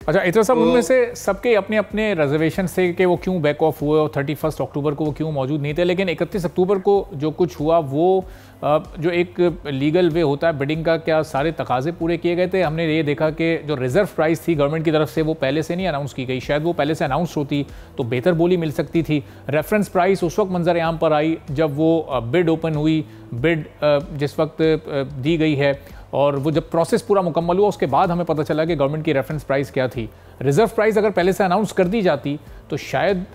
अच्छा इतना सब, तो उनमें से सबके अपने अपने रिजर्वेशन थे कि वो क्यों बैक ऑफ हुए और 31 अक्टूबर को वो क्यों मौजूद नहीं थे, लेकिन 31 अक्टूबर को जो कुछ हुआ वो जो एक लीगल वे होता है बिडिंग का, क्या सारे तकाजे पूरे किए गए थे? हमने ये देखा कि जो रिजर्व प्राइस थी गवर्नमेंट की तरफ से वो पहले से नहीं अनाउंस की गई, शायद वो पहले से अनाउंस होती तो बेहतर बोली मिल सकती थी। रेफरेंस प्राइस उस वक्त मंजर आम पर आई जब वो बिड ओपन हुई, बिड जिस वक्त दी गई है और वो जब प्रोसेस पूरा मुकम्मल हुआ उसके बाद हमें पता चला कि गवर्नमेंट की रेफरेंस प्राइस क्या थी। रिजर्व प्राइस अगर पहले से अनाउंस कर दी जाती तो शायद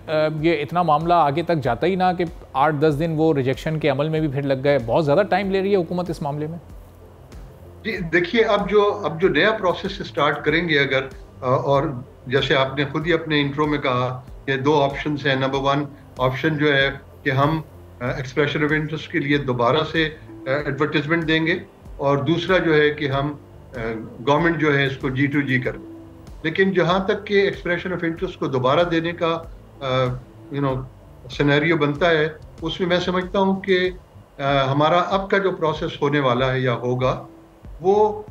ये इतना मामला आगे तक जाता ही ना कि 8-10 दिन वो रिजेक्शन के अमल में भी फिर लग गए। बहुत ज़्यादा टाइम ले रही है हुकूमत इस मामले में। जी देखिए, अब जो नया प्रोसेस स्टार्ट करेंगे अगर, और जैसे आपने खुद ही अपने इंट्रो में कहा कि दो ऑप्शंस हैं। नंबर वन ऑप्शन जो है कि हम एक्सप्रेशन ऑफ इंटरेस्ट के लिए दोबारा से एडवर्टाइजमेंट देंगे, और दूसरा जो है कि हम गवर्नमेंट जो है इसको G2G कर दें। लेकिन जहाँ तक कि एक्सप्रेशन ऑफ इंटरेस्ट को दोबारा देने का सिनेरियो बनता है, उसमें मैं समझता हूँ कि हमारा अब का जो प्रोसेस होने वाला है या होगा वो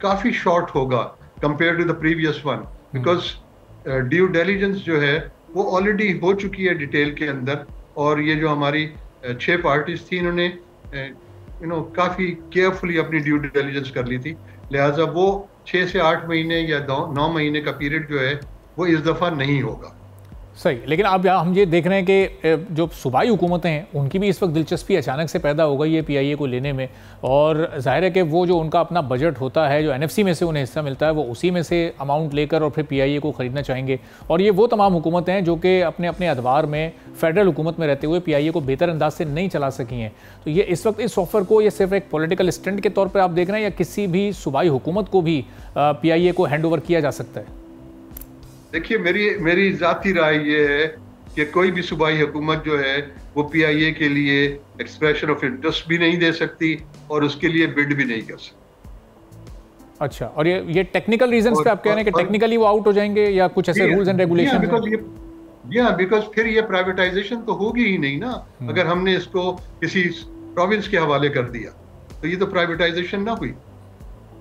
काफ़ी शॉर्ट होगा compare to the previous one, because due diligence जो है वो ऑलरेडी हो चुकी है डिटेल के अंदर, और ये जो हमारी 6 पार्टीज थी इन्होंने काफ़ी केयरफुली अपनी ड्यू डिलिजेंस कर ली थी। लिहाजा वो 6 से 8 महीने या 9 महीने का पीरियड जो है वो इस दफ़ा नहीं होगा। सही, लेकिन अब हम ये देख रहे हैं कि जो सूबाई हुकूमतें हैं उनकी भी इस वक्त दिलचस्पी अचानक से पैदा हो गई है PIA को लेने में, और जाहिर है कि वो जो उनका अपना बजट होता है, जो NFC में से उन्हें हिस्सा मिलता है, वो उसी में से अमाउंट लेकर और फिर PIA को ख़रीदना चाहेंगे। और ये वो तमाम हुकूमतें हैं जो कि अपने अपने अदवार में फेडरल हुकूमत में रहते हुए PIA को बेहतर अंदाज से नहीं चला सकी हैं। तो ये इस वक्त इस ऑफर को ये सिर्फ एक पॉलिटिकल स्टंट के तौर पर आप देख रहे हैं, या किसी भी सूबाई हुकूमत को भी PIA को हैंड ओवर किया जा सकता है? देखिए, मेरी ज़ाती राय ये है कि कोई भी सूबाई हुकूमत जो है वो PIA के लिए एक्सप्रेशन ऑफ इंटरेस्ट भी नहीं दे सकती और उसके लिए बिड भी नहीं कर सकती। अच्छा, और ये टेक्निकल रीजंस पे आप कह रहे हैं कि टेक्निकली वो आउट हो जाएंगे, या कुछ ऐसे रूल्स एंड रेगुलेशन? बिकॉज फिर ये प्राइवेटाइजेशन तो होगी ही नहीं ना। अगर हमने इसको किसी प्रोविंस के हवाले कर दिया तो ये तो प्राइवेटाइजेशन ना हुई।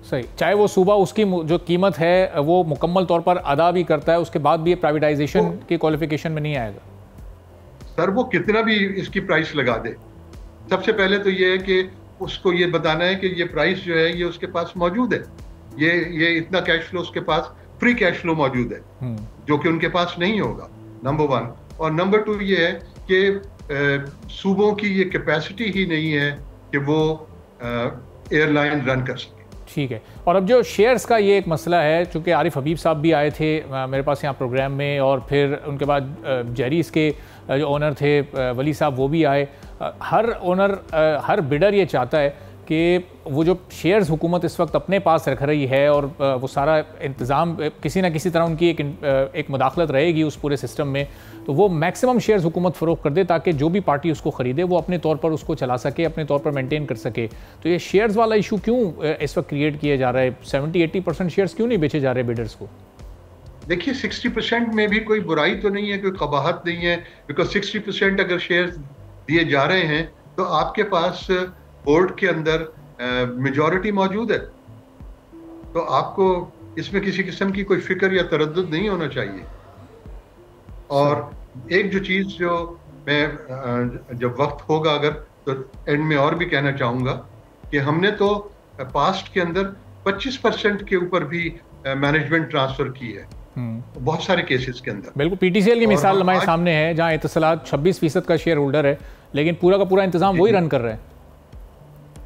सही, चाहे वो सूबा उसकी जो कीमत है वो मुकम्मल तौर पर अदा भी करता है, उसके बाद भी ये प्राइवेटाइजेशन की क्वालिफिकेशन में नहीं आएगा। सर वो कितना भी इसकी प्राइस लगा दे, सबसे पहले तो ये है कि उसको ये बताना है कि ये प्राइस जो है ये उसके पास मौजूद है, ये इतना कैश फ्लो उसके पास, फ्री कैश फ्लो मौजूद है, जो कि उनके पास नहीं होगा, नंबर वन। और नंबर टू ये है कि सूबों की ये कैपेसिटी ही नहीं है कि वो एयरलाइन रन कर सके। ठीक है, और अब जो शेयर्स का ये एक मसला है, चूँकि आरिफ हबीब साहब भी आए थे मेरे पास यहाँ प्रोग्राम में, और फिर उनके बाद जेरीस के जो ओनर थे वली साहब वो भी आए। हर ओनर, हर बिडर ये चाहता है कि वो जो शेयर्स हुकूमत इस वक्त अपने पास रख रही है और वो सारा इंतज़ाम किसी ना किसी तरह उनकी एक मुदाखलत रहेगी उस पूरे सिस्टम में, तो वो मैक्सिमम शेयर्स हुकूमत फ़रोख्त कर दे ताकि जो भी पार्टी उसको ख़रीदे वो अपने तौर पर उसको चला सके, अपने तौर पर मेंटेन कर सके। तो ये शेयर्स वाला इशू क्यों इस वक्त क्रिएट किया जा रहा है? 70-80% शेयर्स क्यों नहीं बेचे जा रहे बिडर्स को? देखिए, 60% में भी कोई बुराई तो नहीं है, कोई कबाहत नहीं है, बिकॉज 60% अगर शेयर्स दिए जा रहे हैं तो आपके पास बोर्ड के अंदर मेजॉरिटी मौजूद है, तो आपको इसमें किसी किस्म की कोई फिक्र या तरद्दुद नहीं होना चाहिए। और एक जो चीज़ जो मैं जब वक्त होगा अगर तो एंड में और भी कहना चाहूँगा कि हमने तो पास्ट के अंदर 25% के ऊपर भी मैनेजमेंट ट्रांसफ़र की है बहुत सारे केसेस के अंदर। बिल्कुल, PTCL की मिसाल हमारे सामने है जहाँ इत्तसलात 26% का शेयर होल्डर है, लेकिन पूरा का पूरा इंतजाम वही रन कर रहा है।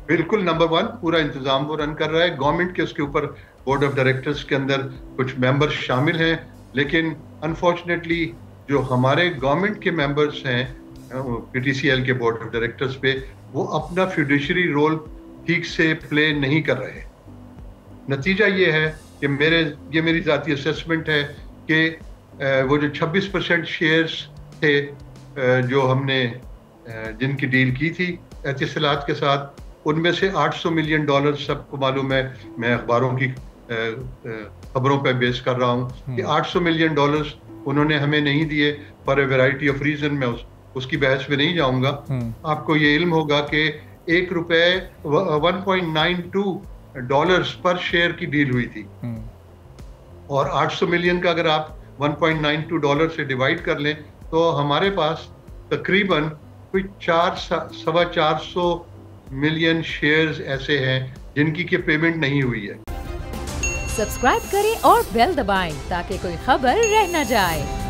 बिल्कुल, नंबर वन, पूरा इंतजाम वो रन कर रहा है। गवर्नमेंट के उसके ऊपर बोर्ड ऑफ डायरेक्टर्स के अंदर कुछ मेंबर्स शामिल हैं, लेकिन अनफॉर्चुनेटली जो हमारे गवर्नमेंट के मेंबर्स हैं PTCL के बोर्ड ऑफ डायरेक्टर्स पे, वो अपना फिड्यूशरी रोल ठीक से प्ले नहीं कर रहे। नतीजा ये है कि मेरी ज़ाती असेसमेंट है कि वो जो 26% शेयर्स थे जो हमने जिनकी डील की थी एतिसलात के साथ, उनमें से $800 मिलियन सबको मालूम है, मैं अखबारों की खबरों पर बेस कर रहा हूँ कि $800 मिलियन उन्होंने हमें नहीं दिए for a variety of reason. मैं उसकी बहस में नहीं जाऊंगा। आपको ये इल्म होगा कि $1.92 पर शेयर की डील हुई थी। और 800 मिलियन का अगर आप $1.92 से डिवाइड कर लें तो हमारे पास तकरीबन कोई 400-450 मिलियन शेयर्स ऐसे हैं जिनकी की पेमेंट नहीं हुई है। सब्सक्राइब करें और बेल दबाएं ताकि कोई खबर रह न जाए।